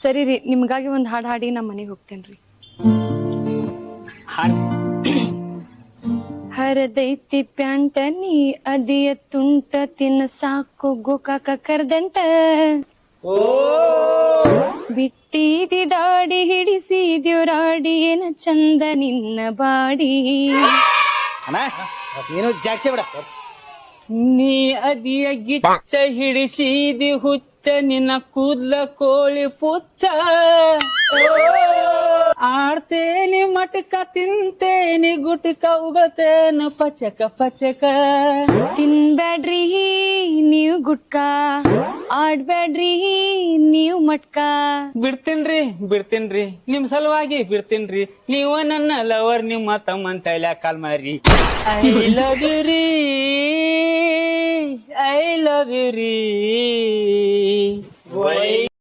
ಸರಿ ರೀ, ನಿಮ್ಗಾಗಿ ಒಂದ್ ಹಾಡ್ ಹಾಡಿ ನಮ್ ಮನೆಗ್ ಹೋಗ್ತೇನ್ರಿ. ಹರದೈತಿ ಪ್ಯಾಂಟ ನೀ ಅದಿಯ ತುಂಟ ತಿನ್ನ ಸಾಕು ಗೋಕಾಕ ಕರ್ದಂಟ ಬಿಟ್ಟಿದಿ ದಾಡಿ ಹಿಡಿಸಿದ್ಯುರಾಡಿ ಏನ ಚಂದ ನಿನ್ನ ಬಾಡಿ. ನೀನು ಜಾಡ್ಸಿ ಬಿಡ. ನೀ ಅದಿಯ ಗಿಚ್ಚ ಹಿಡಿಸಿದಿ ಹುಚ್ಚ ನಿನ್ನ ಕೂದ್ಲ ಕೋಳಿ ಪುಚ್ಚ. ಆಡ್ತೇನಿ ಮಟಕ ತಿಂತೇನಿ ಗುಟಕ ಉಗಳ್ತೇನ ಪಚಕ ಪಚಕ. ತಿನ್ಬ್ಯಾಡ್ರಿ ನೀವ್ ಗುಟ್ಕ, ಆಡ್ಬ್ಯಾಡ್ರಿ ನೀವ್ ಮಟ್ಕ. ಬಿಡ್ತೀನ್ರಿ ನಿಮ್ ಸಲುವಾಗಿ ಬಿಡ್ತೀನ್ರಿ. ನೀವ ನನ್ನ ಲವರ್ ನಿಮ್ಮ ತಮ್ಮನ್ ತೈಲ ಕಾಲ್ ಮಾರಿ. ಐ ಲವ್ ಯು ರೀ, ಐ ಲವ್ ಯು ರೀ.